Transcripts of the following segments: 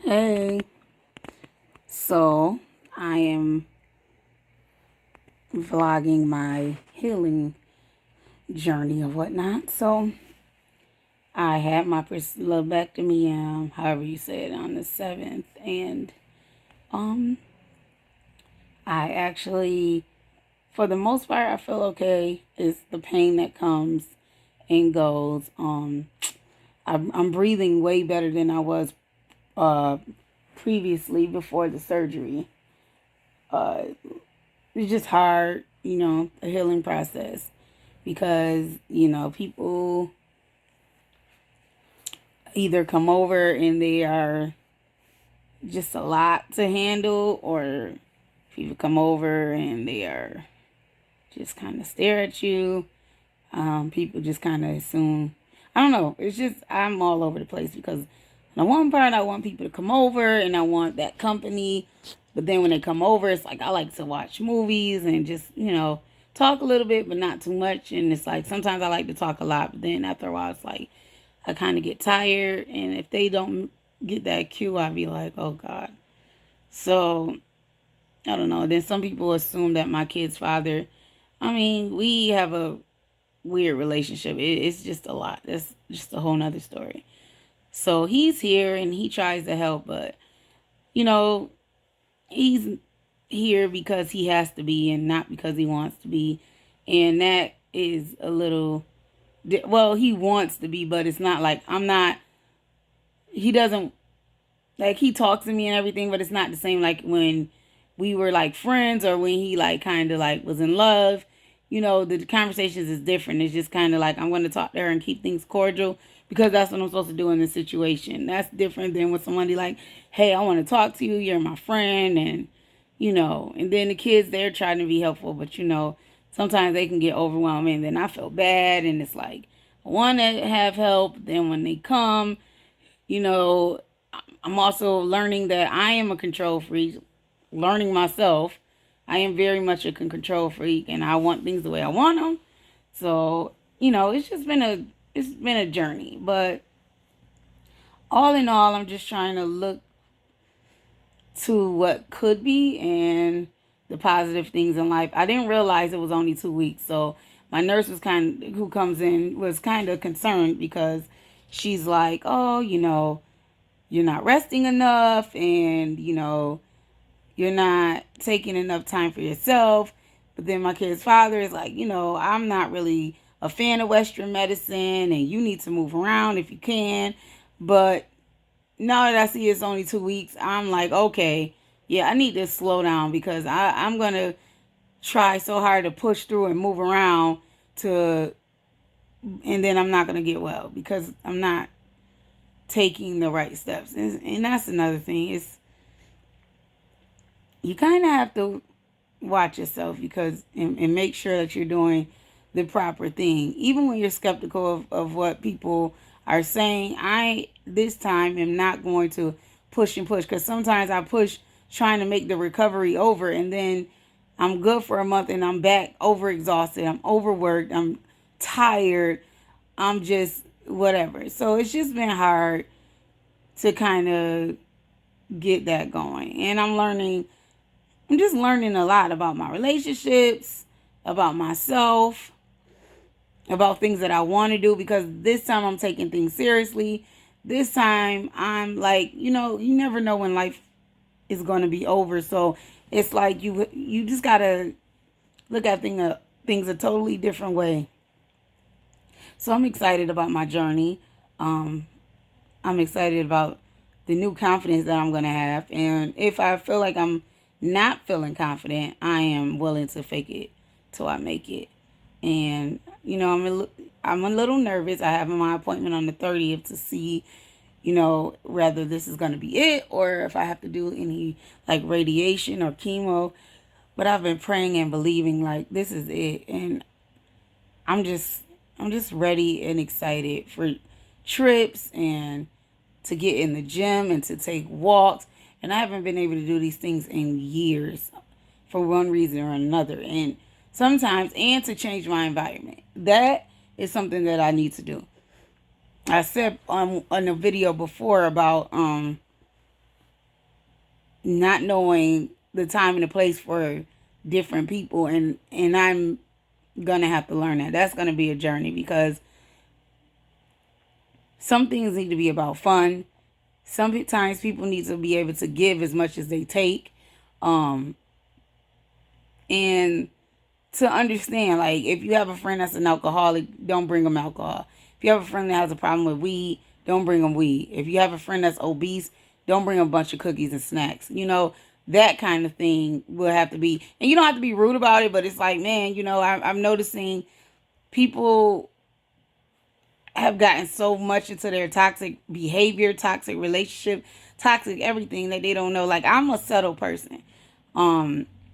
Hey, so I am vlogging my healing journey or whatnot. So I had my lobectomy, however you say it, on the 7th, and um, I actually, for the most part, I feel okay. It's the pain that comes and goes. I'm breathing way better than I was uh previously before the surgery. Uh, it's just hard, the healing process because, people either come over and they are just a lot to handle, or people come over and they are just kind of stare at you. People just kind of assume, I don't know, it's just, I'm all over the place because on the one part, I want people to come over and I want that company. But then when they come over, it's like I like to watch movies and just, talk a little bit, but not too much. And it's like sometimes I like to talk a lot, but then after a while, it's like I kind of get tired. And if they don't get that cue, I'll be like, oh God. So I don't know. Then some people assume that my kid's father, I mean, we have a weird relationship. It's just a lot. That's just a whole nother story. So he's here and he tries to help, but, you know, he's here because he has to be and not because he wants to be. And that is a little, well, he wants to be, but it's not like I'm not, he doesn't, like, he talks to me and everything, but it's not the same like when we were like friends or when he like kind of like was in love. The conversations is different. It's just kind of like I'm going to talk to her and keep things cordial because that's what I'm supposed to do in this situation. That's different than with somebody like, hey, I want to talk to you. You're my friend. And then the kids, they're trying to be helpful, but sometimes they can get overwhelming. And then I feel bad. And it's like, I want to have help. Then when they come, you know, I'm also learning that I am a control freak, learning myself. I am very much a control freak and I want things the way I want them. So, it's been a journey, but all in all, I'm just trying to look to what could be and the positive things in life. I didn't realize it was only 2 weeks. So, my nurse who comes in was kind of concerned because she's like, "Oh, you're not resting enough and you're not taking enough time for yourself." But then my kid's father is like, I'm not really a fan of Western medicine and you need to move around if you can. But now that I see it's only 2 weeks, I'm like, okay, yeah, I need to slow down because I'm going to try so hard to push through and move around to, and then I'm not going to get well because I'm not taking the right steps. And that's another thing. You kind of have to watch yourself and make sure that you're doing the proper thing. Even when you're skeptical of what people are saying, I this time am not going to push and push because sometimes I push trying to make the recovery over and then I'm good for a month and I'm back overexhausted. I'm overworked. I'm tired. I'm just whatever. So it's just been hard to kind of get that going. And I'm just learning a lot about my relationships, about myself, about things that I want to do because this time I'm taking things seriously. This time I'm like, you never know when life is going to be over. So it's like you just got to look at things a totally different way. So I'm excited about my journey. Um, I'm excited about the new confidence that I'm going to have. And if I feel like I'm not feeling confident, I am willing to fake it till I make it. And, I'm a little nervous. I have my appointment on the 30th to see, whether this is going to be it or if I have to do any like radiation or chemo. But I've been praying and believing like this is it. And I'm just, I'm just ready and excited for trips and to get in the gym and to take walks. And I haven't been able to do these things in years for one reason or another. And sometimes, and to change my environment. That is something that I need to do. I said on a video before about not knowing the time and the place for different people, and I'm gonna have to learn that. That's gonna be a journey, because some things need to be about fun. Sometimes people need to be able to give as much as they take. Um, and to understand, like, if you have a friend that's an alcoholic, don't bring them alcohol. If you have a friend that has a problem with weed, don't bring them weed. If you have a friend that's obese, don't bring them a bunch of cookies and snacks. That kind of thing will have to be, and you don't have to be rude about it, but it's like, man, I'm noticing people have gotten so much into their toxic behavior, toxic relationship, toxic everything, that they don't know. Like, I'm a subtle person.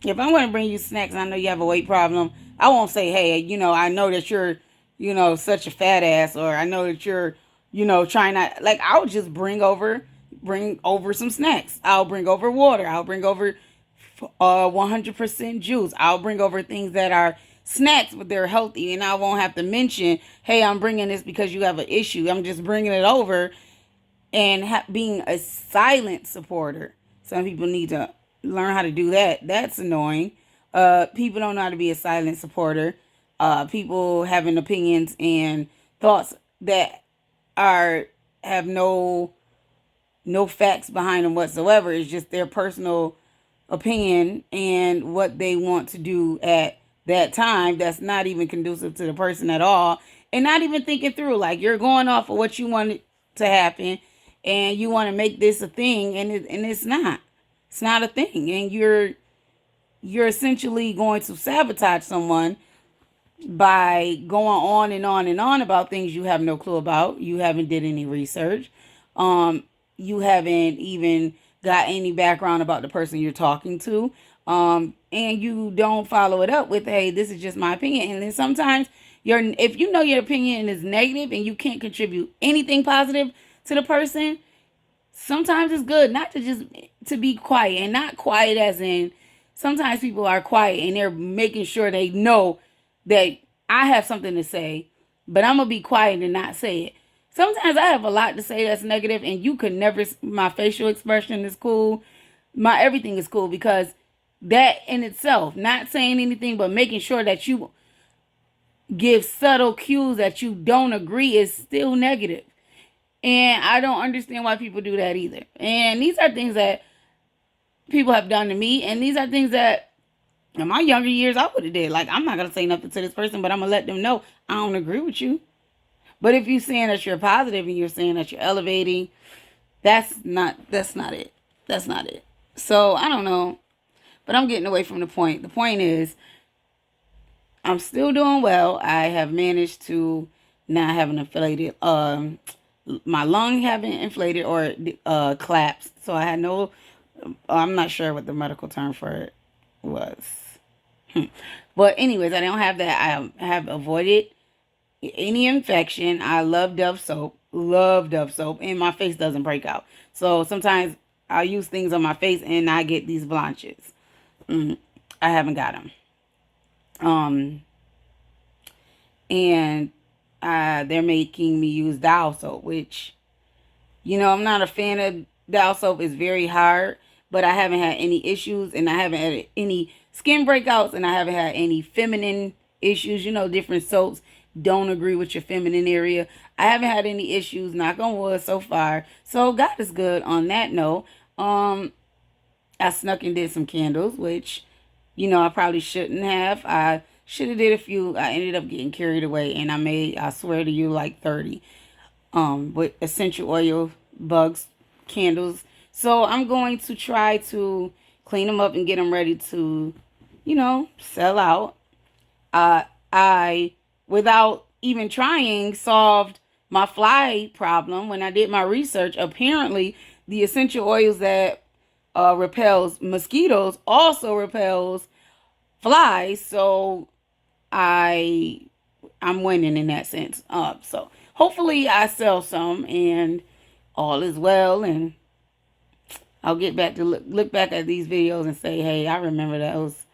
If I'm going to bring you snacks and I know you have a weight problem, I won't say, hey, I know that you're, such a fat ass, or I know that you're, trying not, like, I'll just bring over some snacks. I'll bring over water. I'll bring over 100% juice. I'll bring over things that are snacks, but they're healthy, and I won't have to mention, hey, I'm bringing this because you have an issue. I'm just bringing it over and being a silent supporter. Some people need to learn how to do that. That's annoying. People don't know how to be a silent supporter. People having opinions and thoughts that have no facts behind them whatsoever. It's just their personal opinion and what they want to do at that time, that's not even conducive to the person at all, and not even thinking through. Like, you're going off of what you want to happen, and you want to make this a thing, and it's not. It's not a thing, and you're essentially going to sabotage someone by going on and on and on about things you have no clue about. You haven't did any research. You haven't even got any background about the person you're talking to. And you don't follow it up with, hey, this is just my opinion. And then sometimes if you know your opinion is negative and you can't contribute anything positive to the person, sometimes it's good not to be quiet, and not quiet as in, sometimes people are quiet and they're making sure they know that I have something to say, but I'm going to be quiet and not say it. Sometimes I have a lot to say that's negative, and you could never, my facial expression is cool. My everything is cool, because that in itself, not saying anything, but making sure that you give subtle cues that you don't agree, is still negative. And I don't understand why people do that either. And these are things that people have done to me, and these are things that in my younger years I would have did. Like, I'm not going to say nothing to this person, but I'm going to let them know I don't agree with you. But if you're saying that you're positive and you're saying that you're elevating, that's not it. That's not it. So, I don't know. But I'm getting away from the point. The point is, I'm still doing well. I have managed to not have an inflated, my lung haven't inflated or collapsed. So I had no, I'm not sure what the medical term for it was. But anyways, I don't have that. I have avoided any infection. I love Dove soap. And my face doesn't break out. So sometimes I'll use things on my face and I get these blanches. I haven't got them. And they're making me use Dial soap, which, I'm not a fan of. Dial soap. Is very hard, but I haven't had any issues, and I haven't had any skin breakouts, and I haven't had any feminine issues. Different soaps don't agree with your feminine area. I haven't had any issues, knock on wood, so far. So God is good on that note. I snuck and did some candles, which, I probably shouldn't have. I should have did a few. I ended up getting carried away, and I swear to you, like 30 with essential oil bugs candles. So I'm going to try to clean them up and get them ready to, sell out. I, without even trying, solved my fly problem when I did my research. Apparently, the essential oils that repels mosquitoes also repels flies. So I'm winning in that sense. So hopefully I sell some and all is well, and I'll get back to look back at these videos and say, hey, I remember those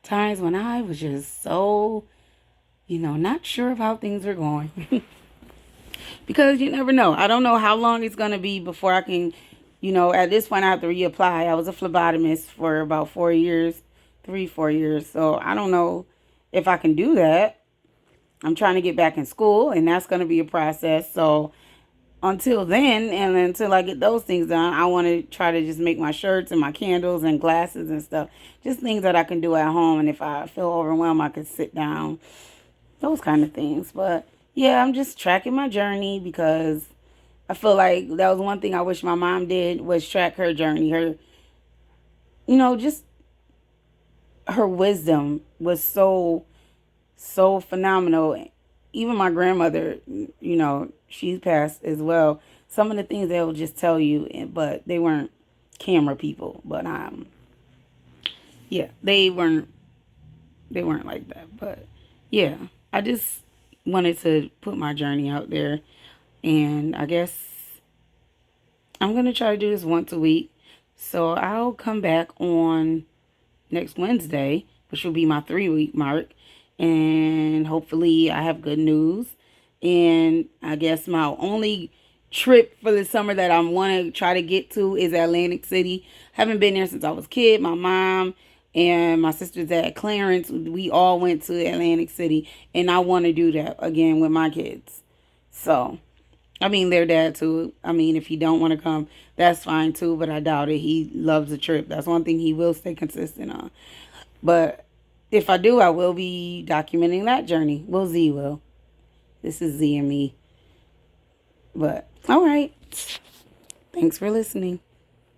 times when I was just so, not sure of how things were going. Because you never know. I don't know how long it's going to be before I can, at this point I have to reapply. I was a phlebotomist for about 4 years, 3, 4 years. So I don't know if I can do that. I'm trying to get back in school, and that's going to be a process. So until then, and until I get those things done, I want to try to just make my shirts and my candles and glasses and stuff. Just things that I can do at home. And if I feel overwhelmed, I can sit down. Those kind of things. But yeah, I'm just tracking my journey because I feel like that was one thing I wish my mom did was track her journey. Just her wisdom was so phenomenal. Even my grandmother, she's passed as well. Some of the things they will just tell you, but they weren't camera people. But yeah, they weren't like that. But yeah, I just wanted to put my journey out there, and I guess I'm gonna try to do this once a week. So I'll come back on next Wednesday, which will be my 3 week mark. And hopefully I have good news. And I guess my only trip for the summer that I want to try to get to is Atlantic City. Haven't been there since I was a kid. My mom and my sister's dad, Clarence, we all went to Atlantic City. And I want to do that again with my kids. So, I mean, their dad too. I mean, if he don't want to come, that's fine too. But I doubt it. He loves the trip. That's one thing he will stay consistent on. But if I do, I will be documenting that journey. Well, Z will. This is Z and me. But, all right. Thanks for listening.